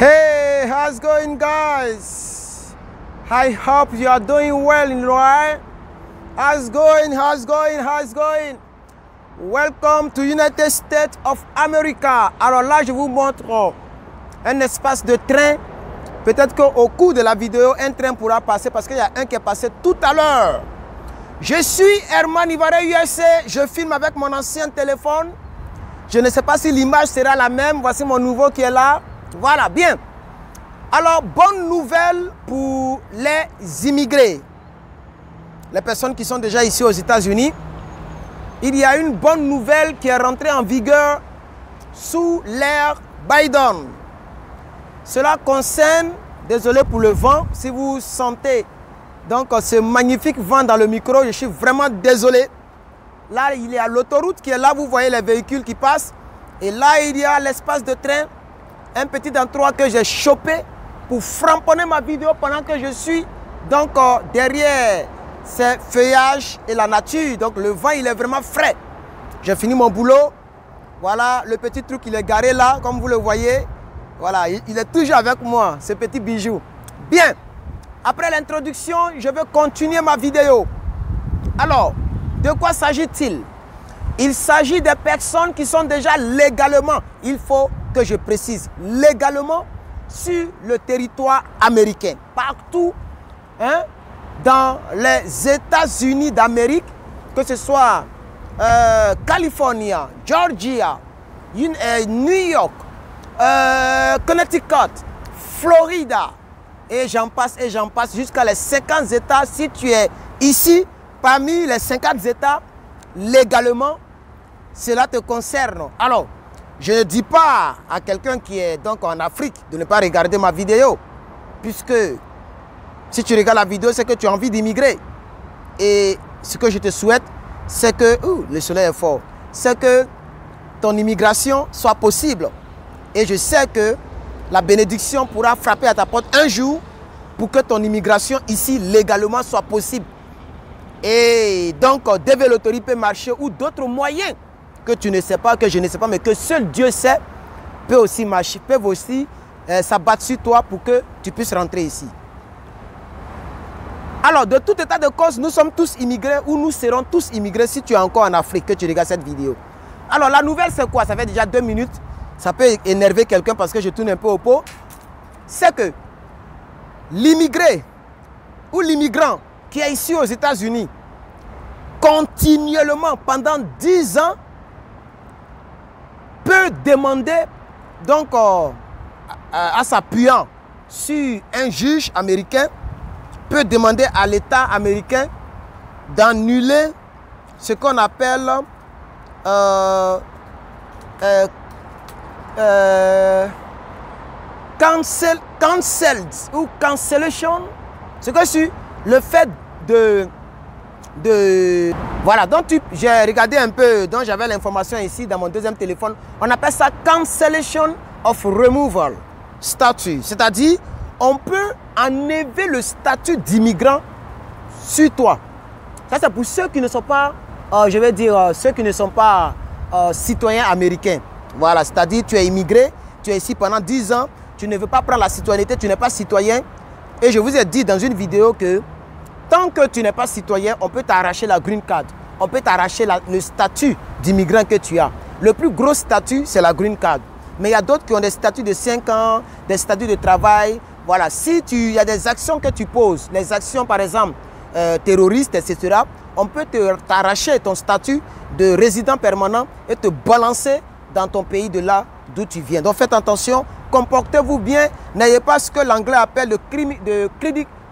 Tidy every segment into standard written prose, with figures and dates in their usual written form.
Hey, how's it going, guys? I hope you are doing well in Roy. How's it going? How's it going? How's it going? Welcome to United States of America. Alors là, je vous montre un espace de train. Peut-être qu'au cours de la vidéo, un train pourra passer parce qu'il y a un qui est passé tout à l'heure. Je suis Herman Ivaré USA. Je filme avec mon ancien téléphone. Je ne sais pas si l'image sera la même. Voici mon nouveau qui est là. Voilà, bien. Alors, bonne nouvelle pour les immigrés. Les personnes qui sont déjà ici aux États-Unis. Il y a une bonne nouvelle qui est rentrée en vigueur sous l'ère Biden. Cela concerne, désolé pour le vent, si vous sentez donc ce magnifique vent dans le micro, je suis vraiment désolé. Là, il y a l'autoroute qui est là, vous voyez les véhicules qui passent. Et là, il y a l'espace de train, un petit endroit que j'ai chopé pour framponner ma vidéo pendant que je suis donc derrière ces feuillages et la nature. Donc le vent, il est vraiment frais. J'ai fini mon boulot. Voilà, le petit truc, il est garé là, comme vous le voyez. Voilà, il est toujours avec moi, ce petit bijou. Bien, après l'introduction, je vais continuer ma vidéo. Alors, de quoi s'agit-il? Il s'agit des personnes qui sont déjà légalement, il faut que je précise, légalement sur le territoire américain. Partout, hein, dans les États-Unis d'Amérique, que ce soit Californie, Georgia, New York, Connecticut, Florida, et j'en passe jusqu'à les 50 États. Si tu es ici, parmi les 50 États, légalement, cela te concerne. Alors, je ne dis pas à quelqu'un qui est donc en Afrique de ne pas regarder ma vidéo, puisque si tu regardes la vidéo, c'est que tu as envie d'immigrer. Et ce que je te souhaite, c'est que, le soleil est fort, c'est que ton immigration soit possible. Et je sais que la bénédiction pourra frapper à ta porte un jour pour que ton immigration ici légalement soit possible. Et donc, développer peut marcher ou d'autres moyens que tu ne sais pas, que je ne sais pas, mais que seul Dieu sait, peuvent aussi marcher, peuvent aussi s'abattre sur toi pour que tu puisses rentrer ici. Alors, de tout état de cause, nous sommes tous immigrés ou nous serons tous immigrés si tu es encore en Afrique, que tu regardes cette vidéo. Alors, la nouvelle, c'est quoi? Ça fait déjà 2 minutes. Ça peut énerver quelqu'un parce que je tourne un peu au pot. C'est que l'immigré ou l'immigrant qui est ici aux États-Unis, continuellement pendant 10 ans, peut demander, donc à s'appuyant sur un juge américain, peut demander à l'État américain d'annuler ce qu'on appelle cancelled ou cancellation. C'est que sur le fait voilà, donc j'ai regardé un peu, donc j'avais l'information ici dans mon deuxième téléphone. On appelle ça cancellation of removal statut. C'est-à-dire, on peut enlever le statut d'immigrant sur toi. Ça, c'est pour ceux qui ne sont pas, je vais dire, ceux qui ne sont pas citoyens américains. Voilà, c'est-à-dire, tu es immigré, tu es ici pendant 10 ans, tu ne veux pas prendre la citoyenneté, tu n'es pas citoyen. Et je vous ai dit dans une vidéo que tant que tu n'es pas citoyen, on peut t'arracher la green card. On peut t'arracher le statut d'immigrant que tu as. Le plus gros statut, c'est la green card. Mais il y a d'autres qui ont des statuts de 5 ans, des statuts de travail. Voilà, si il y a des actions que tu poses, les actions par exemple terroristes, etc., on peut t'arracher ton statut de résident permanent et te balancer dans ton pays de là d'où tu viens. Donc faites attention, comportez-vous bien. N'ayez pas ce que l'anglais appelle le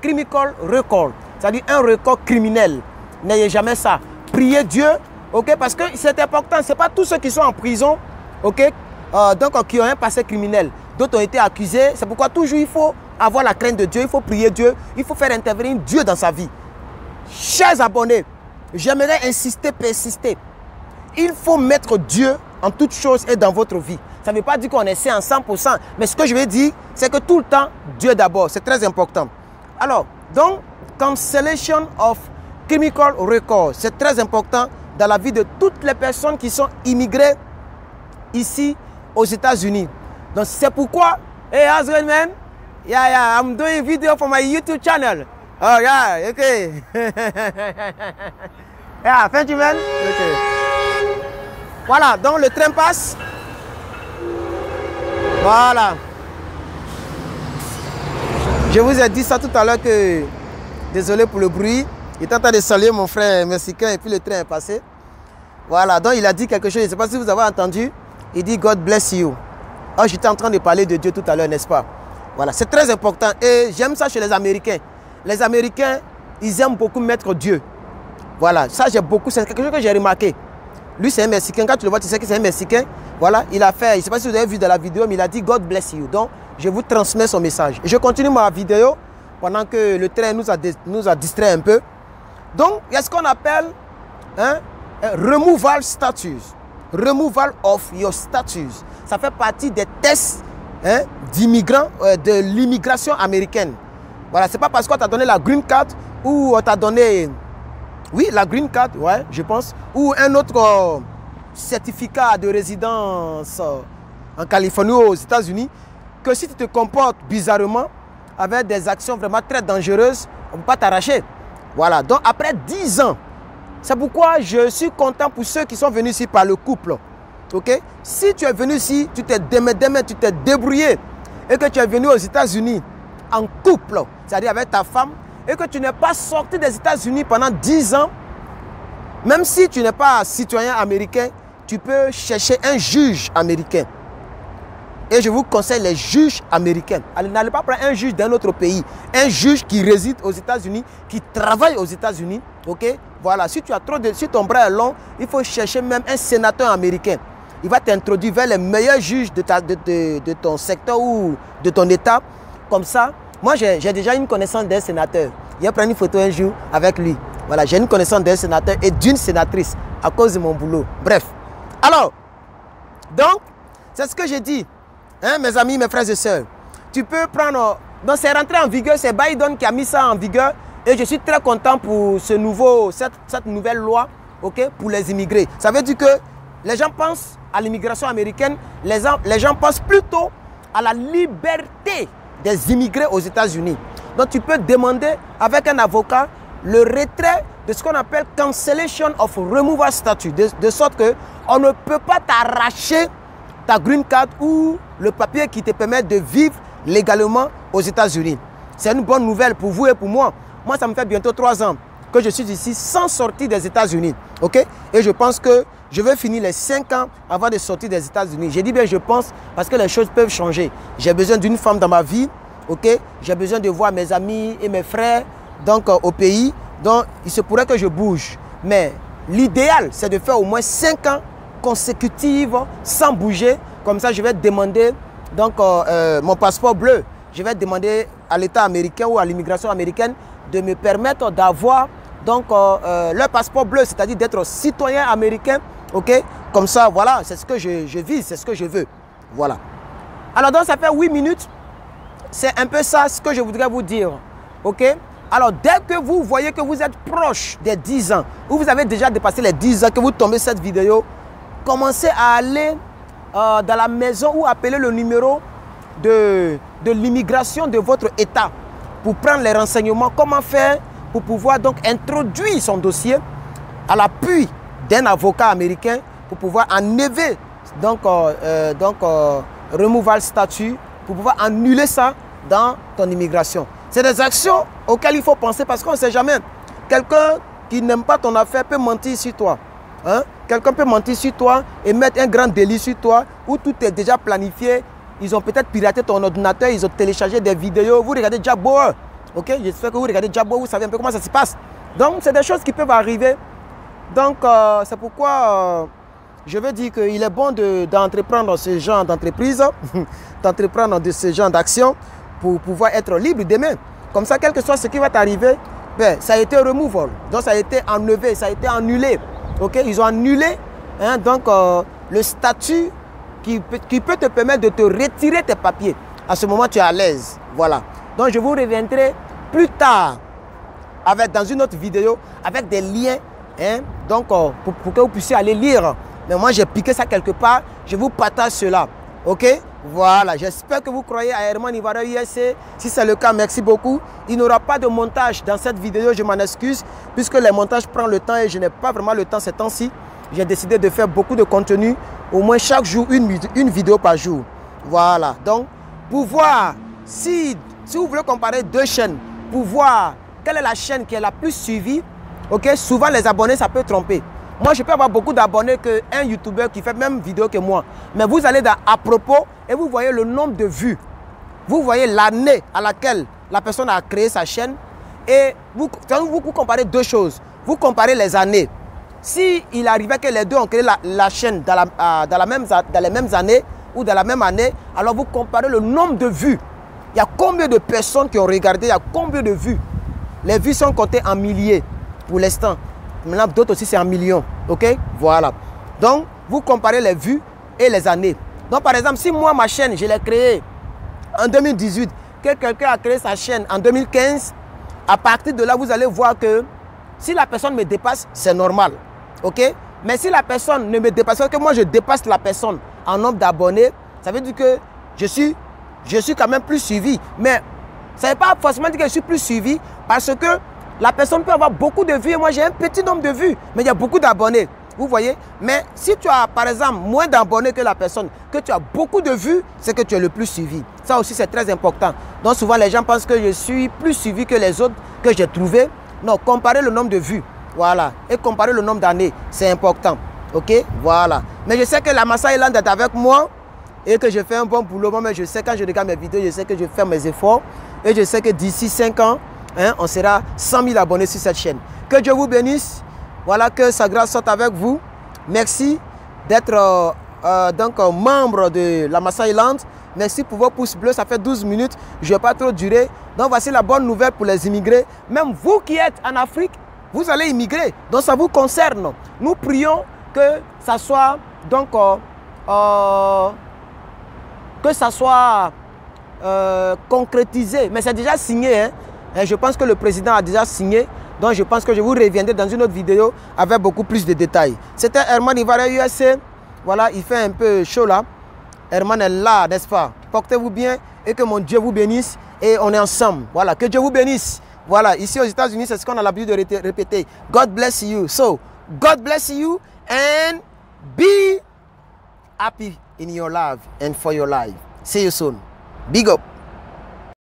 criminal record. C'est-à-dire un record criminel. N'ayez jamais ça. Priez Dieu, ok, parce que c'est important. Ce n'est pas tous ceux qui sont en prison, ok, donc qui ont un passé criminel. D'autres ont été accusés. C'est pourquoi toujours il faut avoir la crainte de Dieu. Il faut prier Dieu. Il faut faire intervenir Dieu dans sa vie. Chers abonnés, j'aimerais insister, persister. Il faut mettre Dieu en toutes choses et dans votre vie. Ça ne veut pas dire qu'on essaie en 100%. Mais ce que je veux dire, c'est que tout le temps, Dieu d'abord. C'est très important. Alors, donc, cancellation of criminal record, c'est très important dans la vie de toutes les personnes qui sont immigrées ici aux États-Unis. Donc, c'est pourquoi Hey, how's it going, man? Yeah, I'm doing a video for my YouTube channel. Oh, yeah, okay. Yeah, thank you, man. Okay. Voilà, donc le train passe. Voilà. Je vous ai dit ça tout à l'heure que... Désolé pour le bruit. Il est en train de saluer mon frère mexicain et puis le train est passé. Voilà, donc il a dit quelque chose, je ne sais pas si vous avez entendu. Il dit God bless you. Oh, j'étais en train de parler de Dieu tout à l'heure, n'est-ce pas? Voilà, c'est très important et j'aime ça chez les Américains. Les Américains, ils aiment beaucoup mettre Dieu. Voilà, ça j'ai beaucoup, c'est quelque chose que j'ai remarqué. Lui c'est un Mexicain, quand tu le vois, tu sais que c'est un Mexicain. Voilà, il a fait, je ne sais pas si vous avez vu dans la vidéo, mais il a dit God bless you. Donc, je vous transmets son message. Je continue ma vidéo pendant que le train nous a distrait un peu. Donc, il y a ce qu'on appelle removal status. Removal of your status. Ça fait partie des tests d'immigrants, de l'immigration américaine. Voilà, c'est pas parce qu'on t'a donné la green card ou on t'a donné, oui, la green card, ouais, je pense, ou un autre certificat de résidence en Californie ou aux États-Unis, que si tu te comportes bizarrement avec des actions vraiment très dangereuses, on ne peut pas t'arracher. Voilà, donc après 10 ans, c'est pourquoi je suis content pour ceux qui sont venus ici par le couple. Ok? Si tu es venu ici, tu t'es débrouillé et que tu es venu aux États-Unis en couple, c'est-à-dire avec ta femme, et que tu n'es pas sorti des États-Unis pendant 10 ans, même si tu n'es pas citoyen américain, tu peux chercher un juge américain. Et je vous conseille les juges américains. N'allez pas prendre un juge d'un autre pays. Un juge qui réside aux États-Unis, qui travaille aux États-Unis. Ok? Voilà, si ton bras est long, il faut chercher même un sénateur américain. Il va t'introduire vers les meilleurs juges de ton secteur ou de ton État. Comme ça, moi j'ai déjà une connaissance d'un sénateur. Il va prendre une photo un jour avec lui. Voilà, j'ai une connaissance d'un sénateur et d'une sénatrice à cause de mon boulot. Bref. Alors, donc, c'est ce que j'ai dit. Hein, mes amis, mes frères et sœurs, tu peux prendre... Donc c'est rentré en vigueur, c'est Biden qui a mis ça en vigueur et je suis très content pour cette nouvelle loi, okay, pour les immigrés. Ça veut dire que les gens pensent à l'immigration américaine, les gens pensent plutôt à la liberté des immigrés aux États-Unis. Donc tu peux demander avec un avocat le retrait de ce qu'on appelle cancellation of removal statute, de sorte qu'on ne peut pas t'arracher ta green card ou le papier qui te permet de vivre légalement aux États-Unis. C'est une bonne nouvelle pour vous et pour moi. Moi, ça me fait bientôt 3 ans que je suis ici sans sortir des États-Unis. Okay? Et je pense que je vais finir les 5 ans avant de sortir des États-Unis. J'ai dit bien je pense parce que les choses peuvent changer. J'ai besoin d'une femme dans ma vie. Okay? J'ai besoin de voir mes amis et mes frères donc, au pays. Donc, il se pourrait que je bouge. Mais l'idéal, c'est de faire au moins 5 ans consécutives sans bouger. Comme ça, je vais demander donc, mon passeport bleu. Je vais demander à l'État américain ou à l'immigration américaine de me permettre d'avoir donc leur passeport bleu, c'est-à-dire d'être citoyen américain. Ok? Comme ça, voilà, c'est ce que je vise, c'est ce que je veux. Voilà. Alors, donc, ça fait 8 minutes. C'est un peu ça ce que je voudrais vous dire. Ok? Alors, dès que vous voyez que vous êtes proche des 10 ans, ou vous avez déjà dépassé les 10 ans, que vous tombez cette vidéo, commencez à aller dans la maison ou appeler le numéro de l'immigration de votre État pour prendre les renseignements, comment faire pour pouvoir donc introduire son dossier à l'appui d'un avocat américain pour pouvoir enlever donc, removal statut, pour pouvoir annuler ça dans ton immigration. C'est des actions auxquelles il faut penser parce qu'on ne sait jamais. Quelqu'un qui n'aime pas ton affaire peut mentir sur toi. Hein? Quelqu'un peut mentir sur toi et mettre un grand délit sur toi où tout est déjà planifié. Ils ont peut-être piraté ton ordinateur, ils ont téléchargé des vidéos. Vous regardez Jabbo, ok? J'espère que vous regardez Jabbo, vous savez un peu comment ça se passe. Donc, c'est des choses qui peuvent arriver. Donc, c'est pourquoi je veux dire qu'il est bon d'entreprendre ce genre d'entreprise, d'entreprendre de ce genre d'action pour pouvoir être libre demain. Comme ça, quel que soit ce qui va t'arriver, ben, ça a été removal. Donc, ça a été enlevé, ça a été annulé. Ok? Ils ont annulé hein, donc, le statut qui peut te permettre de te retirer tes papiers. À ce moment, tu es à l'aise. Voilà. Donc, je vous reviendrai plus tard dans une autre vidéo avec des liens hein, donc, pour que vous puissiez aller lire. Mais moi, j'ai piqué ça quelque part. Je vous partage cela. Ok, voilà, j'espère que vous croyez à Herman Ivoirien USA. Si c'est le cas, merci beaucoup. Il n'y aura pas de montage dans cette vidéo, je m'en excuse, puisque les montages prennent le temps et je n'ai pas vraiment le temps ces temps-ci. J'ai décidé de faire beaucoup de contenu, au moins chaque jour, une vidéo par jour. Voilà, donc, pour voir, si vous voulez comparer deux chaînes, pour voir quelle est la chaîne qui est la plus suivie, ok, souvent les abonnés, ça peut tromper. Moi, je peux avoir beaucoup d'abonnés qu'un YouTuber qui fait même vidéo que moi. Mais vous allez dans à propos et vous voyez le nombre de vues. Vous voyez l'année à laquelle la personne a créé sa chaîne. Et vous comparez deux choses. Vous comparez les années. Si il arrivait que les deux ont créé la chaîne dans les mêmes années ou dans la même année, alors vous comparez le nombre de vues. Il y a combien de personnes qui ont regardé, il y a combien de vues. Les vues sont comptées en milliers pour l'instant. Maintenant, d'autres aussi, c'est en millions. OK? Voilà. Donc, vous comparez les vues et les années. Donc, par exemple, si moi, ma chaîne, je l'ai créée en 2018, que quelqu'un a créé sa chaîne en 2015, à partir de là, vous allez voir que si la personne me dépasse, c'est normal. OK? Mais si la personne ne me dépasse pas, que moi, je dépasse la personne en nombre d'abonnés, ça veut dire que je suis quand même plus suivi. Mais ça ne veut pas forcément dire que je suis plus suivi parce que la personne peut avoir beaucoup de vues et moi j'ai un petit nombre de vues, mais il y a beaucoup d'abonnés. Vous voyez? Mais si tu as par exemple moins d'abonnés que la personne, que tu as beaucoup de vues, c'est que tu es le plus suivi. Ça aussi c'est très important. Donc souvent les gens pensent que je suis plus suivi que les autres que j'ai trouvé. Non, comparer le nombre de vues, voilà, et comparer le nombre d'années, c'est important. Ok? Voilà. Mais je sais que la Massa Island est avec moi et que je fais un bon boulot. Mais je sais quand je regarde mes vidéos, je sais que je fais mes efforts et je sais que d'ici 5 ans, on sera 100 000 abonnés sur cette chaîne. Que Dieu vous bénisse. Voilà, que sa grâce soit avec vous. Merci d'être membre de la Massa Island. Merci pour vos pouces bleus. Ça fait 12 minutes. Je ne vais pas trop durer. Donc voici la bonne nouvelle pour les immigrés. Même vous qui êtes en Afrique, vous allez immigrer. Donc ça vous concerne. Nous prions que ça soit concrétisé. Mais c'est déjà signé. Hein? Et je pense que le président a déjà signé. Donc je pense que je vous reviendrai dans une autre vidéo avec beaucoup plus de détails. C'était Herman Ivoirien USA. Voilà, il fait un peu chaud là. Herman est là, n'est-ce pas? Portez-vous bien et que mon Dieu vous bénisse. Et on est ensemble. Voilà, que Dieu vous bénisse. Voilà, ici aux États-Unis, c'est ce qu'on a l'habitude de répéter. God bless you. So, God bless you and be happy in your life and for your life. See you soon. Big up.